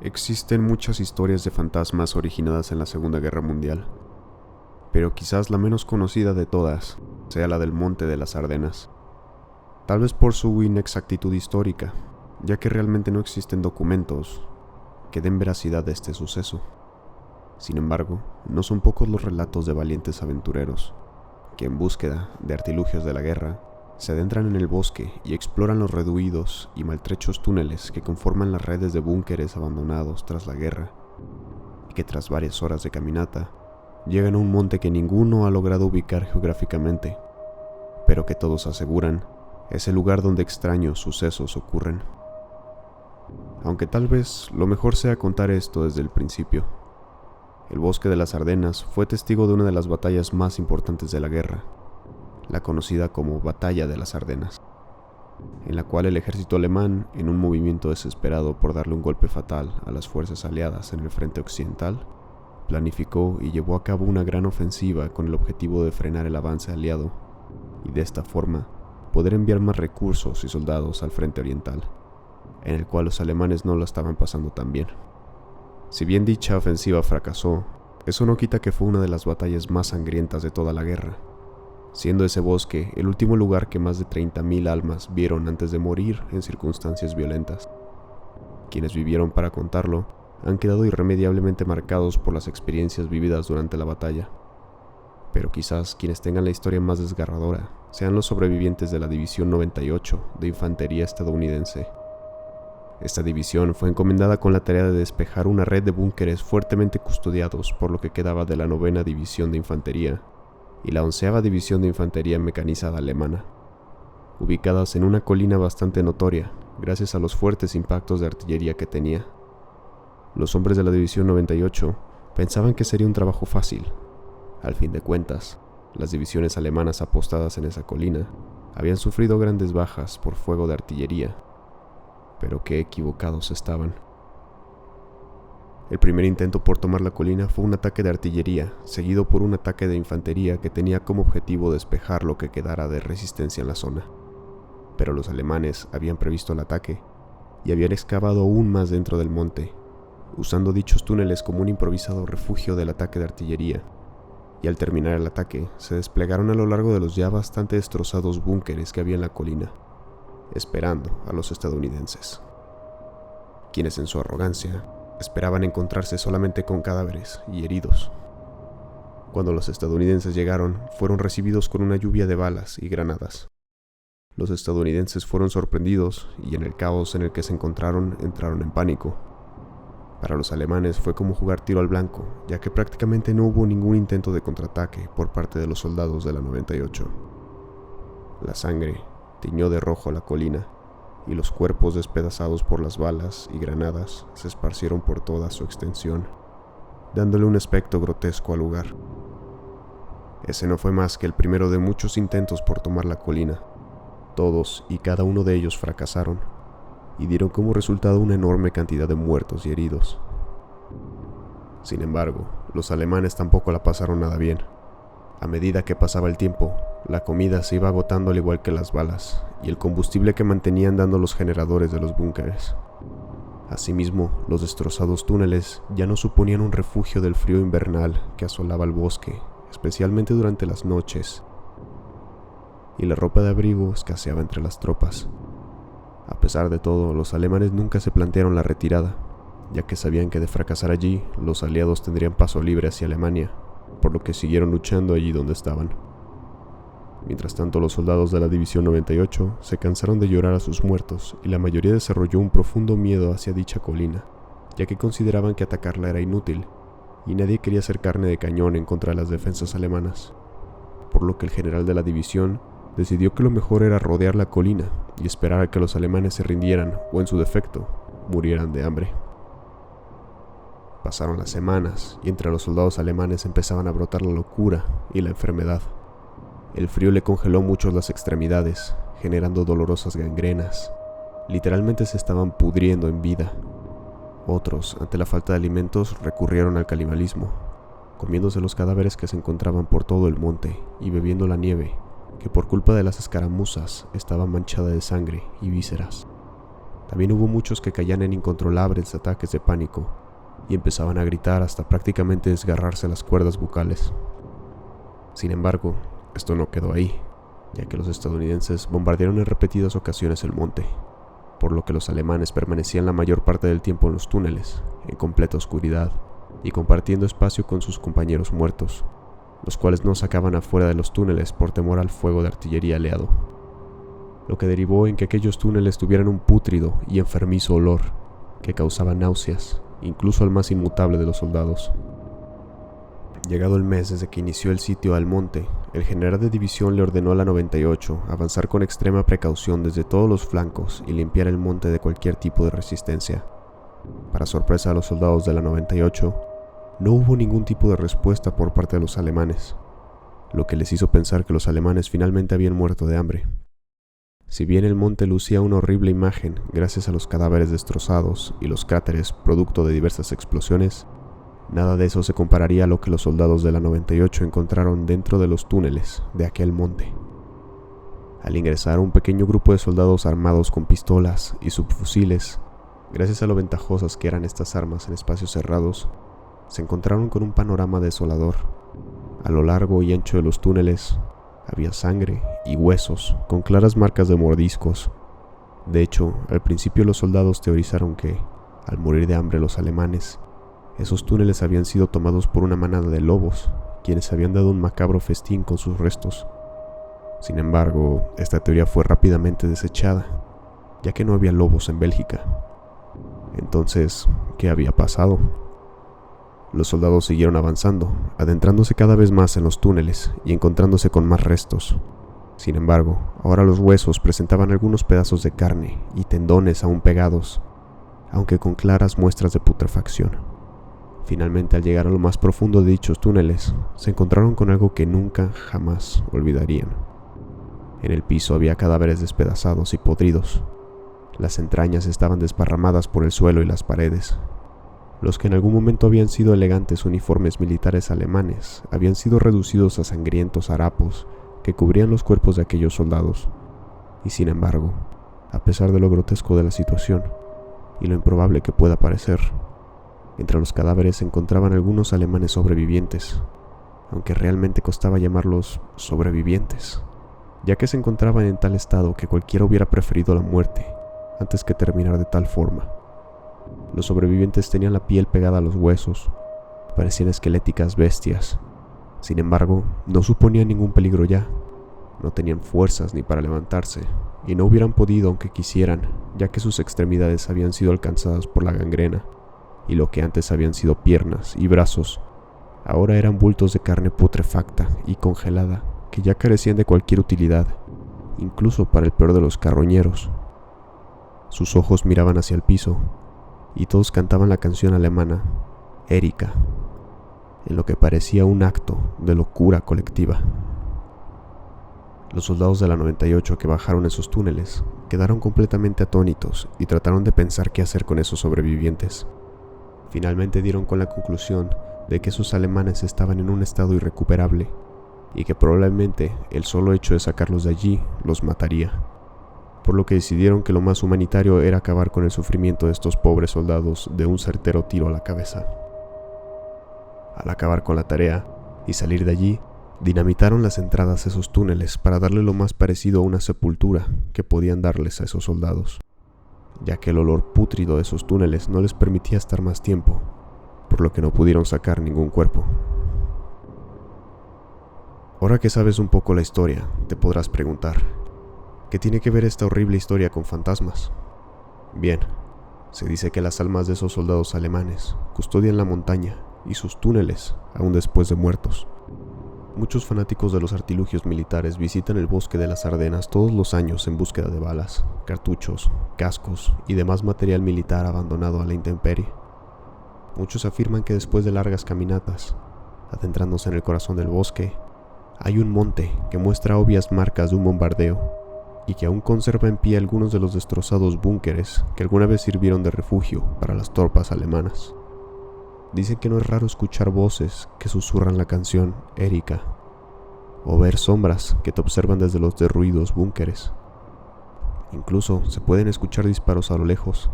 Existen muchas historias de fantasmas originadas en la Segunda Guerra Mundial, pero quizás la menos conocida de todas sea la del Monte de las Ardenas. Tal vez por su inexactitud histórica, ya que realmente no existen documentos que den veracidad a este suceso. Sin embargo, no son pocos los relatos de valientes aventureros que, en búsqueda de artilugios de la guerra, se adentran en el bosque y exploran los reduidos y maltrechos túneles que conforman las redes de búnkeres abandonados tras la guerra, y que tras varias horas de caminata llegan a un monte que ninguno ha logrado ubicar geográficamente, pero que todos aseguran es el lugar donde extraños sucesos ocurren. Aunque tal vez lo mejor sea contar esto desde el principio. El bosque de las Ardenas fue testigo de una de las batallas más importantes de la guerra, la conocida como Batalla de las Ardenas, en la cual el ejército alemán, en un movimiento desesperado por darle un golpe fatal a las fuerzas aliadas en el frente occidental, planificó y llevó a cabo una gran ofensiva con el objetivo de frenar el avance aliado y de esta forma poder enviar más recursos y soldados al frente oriental, en el cual los alemanes no lo estaban pasando tan bien. Si bien dicha ofensiva fracasó, eso no quita que fue una de las batallas más sangrientas de toda la guerra, siendo ese bosque el último lugar que más de 30.000 almas vieron antes de morir en circunstancias violentas. Quienes vivieron para contarlo han quedado irremediablemente marcados por las experiencias vividas durante la batalla. Pero quizás quienes tengan la historia más desgarradora sean los sobrevivientes de la División 98 de Infantería estadounidense. Esta división fue encomendada con la tarea de despejar una red de búnkeres fuertemente custodiados por lo que quedaba de la 9ª División de Infantería y la 11ª División de Infantería Mecanizada Alemana, ubicadas en una colina bastante notoria gracias a los fuertes impactos de artillería que tenía. Los hombres de la División 98 pensaban que sería un trabajo fácil. Al fin de cuentas, las divisiones alemanas apostadas en esa colina habían sufrido grandes bajas por fuego de artillería, pero qué equivocados estaban. El primer intento por tomar la colina fue un ataque de artillería, seguido por un ataque de infantería que tenía como objetivo despejar lo que quedara de resistencia en la zona. Pero los alemanes habían previsto el ataque y habían excavado aún más dentro del monte, usando dichos túneles como un improvisado refugio del ataque de artillería, y al terminar el ataque se desplegaron a lo largo de los ya bastante destrozados búnkeres que había en la colina, esperando a los estadounidenses, quienes en su arrogancia esperaban encontrarse solamente con cadáveres y heridos. Cuando los estadounidenses llegaron, fueron recibidos con una lluvia de balas y granadas. Los estadounidenses fueron sorprendidos y en el caos en el que se encontraron entraron en pánico. Para los alemanes fue como jugar tiro al blanco, ya que prácticamente no hubo ningún intento de contraataque por parte de los soldados de la 98. La sangre tiñó de rojo la colina, y los cuerpos despedazados por las balas y granadas se esparcieron por toda su extensión, dándole un aspecto grotesco al lugar. Ese no fue más que el primero de muchos intentos por tomar la colina. Todos y cada uno de ellos fracasaron, y dieron como resultado una enorme cantidad de muertos y heridos. Sin embargo, los alemanes tampoco la pasaron nada bien. A medida que pasaba el tiempo, la comida se iba agotando al igual que las balas y el combustible que mantenían dando los generadores de los búnkeres. Asimismo, los destrozados túneles ya no suponían un refugio del frío invernal que asolaba el bosque, especialmente durante las noches, y la ropa de abrigo escaseaba entre las tropas. A pesar de todo, los alemanes nunca se plantearon la retirada, ya que sabían que de fracasar allí, los aliados tendrían paso libre hacia Alemania, por lo que siguieron luchando allí donde estaban. Mientras tanto, los soldados de la División 98 se cansaron de llorar a sus muertos y la mayoría desarrolló un profundo miedo hacia dicha colina, ya que consideraban que atacarla era inútil y nadie quería ser carne de cañón en contra de las defensas alemanas, por lo que el general de la división decidió que lo mejor era rodear la colina y esperar a que los alemanes se rindieran o, en su defecto, murieran de hambre. Pasaron las semanas y entre los soldados alemanes empezaban a brotar la locura y la enfermedad. El frío le congeló mucho las extremidades, generando dolorosas gangrenas. Literalmente se estaban pudriendo en vida. Otros, ante la falta de alimentos, recurrieron al canibalismo, comiéndose los cadáveres que se encontraban por todo el monte y bebiendo la nieve, que por culpa de las escaramuzas estaba manchada de sangre y vísceras. También hubo muchos que caían en incontrolables ataques de pánico y empezaban a gritar hasta prácticamente desgarrarse las cuerdas bucales. Sin embargo, esto no quedó ahí, ya que los estadounidenses bombardearon en repetidas ocasiones el monte, por lo que los alemanes permanecían la mayor parte del tiempo en los túneles, en completa oscuridad, y compartiendo espacio con sus compañeros muertos, los cuales no sacaban afuera de los túneles por temor al fuego de artillería aliado, lo que derivó en que aquellos túneles tuvieran un pútrido y enfermizo olor que causaba náuseas, incluso al más inmutable de los soldados. Llegado el mes desde que inició el sitio al monte, el general de división le ordenó a la 98 avanzar con extrema precaución desde todos los flancos y limpiar el monte de cualquier tipo de resistencia. Para sorpresa de los soldados de la 98, no hubo ningún tipo de respuesta por parte de los alemanes, lo que les hizo pensar que los alemanes finalmente habían muerto de hambre. Si bien el monte lucía una horrible imagen gracias a los cadáveres destrozados y los cráteres producto de diversas explosiones, nada de eso se compararía a lo que los soldados de la 98 encontraron dentro de los túneles de aquel monte. Al ingresar, un pequeño grupo de soldados armados con pistolas y subfusiles, gracias a lo ventajosas que eran estas armas en espacios cerrados, se encontraron con un panorama desolador. A lo largo y ancho de los túneles había sangre y huesos con claras marcas de mordiscos. De hecho, al principio los soldados teorizaron que, al morir de hambre los alemanes, esos túneles habían sido tomados por una manada de lobos, quienes habían dado un macabro festín con sus restos. Sin embargo, esta teoría fue rápidamente desechada, ya que no había lobos en Bélgica. Entonces, ¿qué había pasado? Los soldados siguieron avanzando, adentrándose cada vez más en los túneles y encontrándose con más restos. Sin embargo, ahora los huesos presentaban algunos pedazos de carne y tendones aún pegados, aunque con claras muestras de putrefacción. Finalmente, al llegar a lo más profundo de dichos túneles, se encontraron con algo que nunca jamás olvidarían. En el piso había cadáveres despedazados y podridos. Las entrañas estaban desparramadas por el suelo y las paredes. Los que en algún momento habían sido elegantes uniformes militares alemanes habían sido reducidos a sangrientos harapos que cubrían los cuerpos de aquellos soldados. Y sin embargo, a pesar de lo grotesco de la situación y lo improbable que pueda parecer, entre los cadáveres se encontraban algunos alemanes sobrevivientes, aunque realmente costaba llamarlos sobrevivientes, ya que se encontraban en tal estado que cualquiera hubiera preferido la muerte antes que terminar de tal forma. Los sobrevivientes tenían la piel pegada a los huesos, parecían esqueléticas bestias. Sin embargo, no suponían ningún peligro ya, no tenían fuerzas ni para levantarse, y no hubieran podido aunque quisieran, ya que sus extremidades habían sido alcanzadas por la gangrena, y lo que antes habían sido piernas y brazos, ahora eran bultos de carne putrefacta y congelada que ya carecían de cualquier utilidad, incluso para el peor de los carroñeros. Sus ojos miraban hacia el piso, y todos cantaban la canción alemana, Erika, en lo que parecía un acto de locura colectiva. Los soldados de la 98 que bajaron esos túneles quedaron completamente atónitos y trataron de pensar qué hacer con esos sobrevivientes. Finalmente dieron con la conclusión de que esos alemanes estaban en un estado irrecuperable y que probablemente el solo hecho de sacarlos de allí los mataría, por lo que decidieron que lo más humanitario era acabar con el sufrimiento de estos pobres soldados de un certero tiro a la cabeza. Al acabar con la tarea y salir de allí, dinamitaron las entradas a esos túneles para darle lo más parecido a una sepultura que podían darles a esos soldados, ya que el olor pútrido de esos túneles no les permitía estar más tiempo, por lo que no pudieron sacar ningún cuerpo. Ahora que sabes un poco la historia, te podrás preguntar, ¿qué tiene que ver esta horrible historia con fantasmas? Bien, se dice que las almas de esos soldados alemanes custodian la montaña y sus túneles aún después de muertos. Muchos fanáticos de los artilugios militares visitan el bosque de las Ardenas todos los años en búsqueda de balas, cartuchos, cascos y demás material militar abandonado a la intemperie. Muchos afirman que después de largas caminatas, adentrándose en el corazón del bosque, hay un monte que muestra obvias marcas de un bombardeo y que aún conserva en pie algunos de los destrozados búnkeres que alguna vez sirvieron de refugio para las tropas alemanas. Dicen que no es raro escuchar voces que susurran la canción Erika, o ver sombras que te observan desde los derruidos búnkeres. Incluso se pueden escuchar disparos a lo lejos,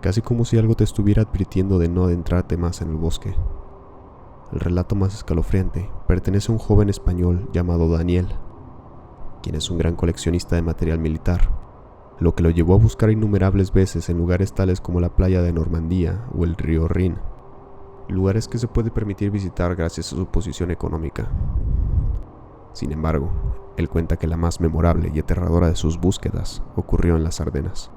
casi como si algo te estuviera advirtiendo de no adentrarte más en el bosque. El relato más escalofriante pertenece a un joven español llamado Daniel, quien es un gran coleccionista de material militar, lo que lo llevó a buscar innumerables veces en lugares tales como la playa de Normandía o el río Rin, lugares que se puede permitir visitar gracias a su posición económica. Sin embargo, él cuenta que la más memorable y aterradora de sus búsquedas ocurrió en las Ardenas.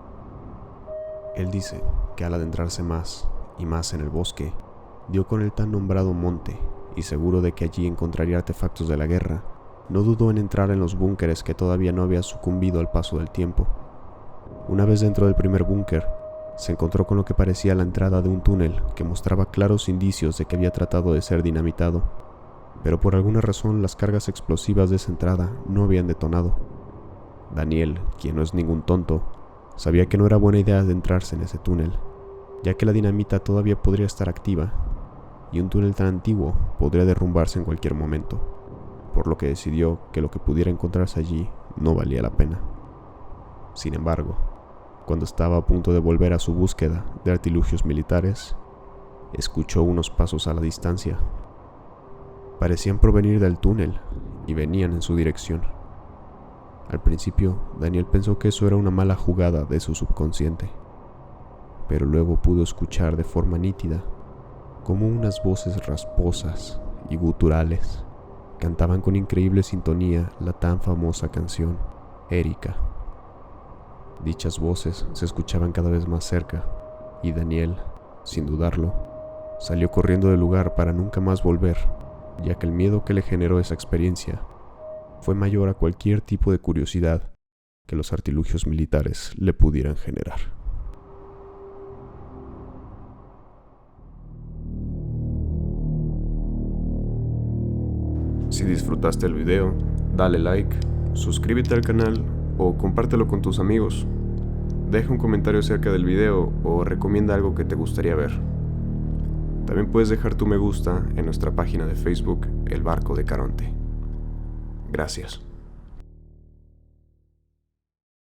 Él dice que al adentrarse más y más en el bosque, dio con el tan nombrado monte y seguro de que allí encontraría artefactos de la guerra, no dudó en entrar en los búnkeres que todavía no había sucumbido al paso del tiempo. Una vez dentro del primer búnker, se encontró con lo que parecía la entrada de un túnel que mostraba claros indicios de que había tratado de ser dinamitado, pero por alguna razón las cargas explosivas de esa entrada no habían detonado. Daniel, quien no es ningún tonto, sabía que no era buena idea adentrarse en ese túnel, ya que la dinamita todavía podría estar activa, y un túnel tan antiguo podría derrumbarse en cualquier momento, por lo que decidió que lo que pudiera encontrarse allí no valía la pena. Sin embargo, cuando estaba a punto de volver a su búsqueda de artilugios militares, escuchó unos pasos a la distancia. Parecían provenir del túnel y venían en su dirección. Al principio, Daniel pensó que eso era una mala jugada de su subconsciente, pero luego pudo escuchar de forma nítida cómo unas voces rasposas y guturales cantaban con increíble sintonía la tan famosa canción Erika. Dichas voces se escuchaban cada vez más cerca y Daniel, sin dudarlo, salió corriendo del lugar para nunca más volver, ya que el miedo que le generó esa experiencia fue mayor a cualquier tipo de curiosidad que los artilugios militares le pudieran generar. Si disfrutaste el video, dale like, suscríbete al canal o compártelo con tus amigos. Deja un comentario acerca del video o recomienda algo que te gustaría ver. También puedes dejar tu me gusta en nuestra página de Facebook, El Barco de Caronte. Gracias.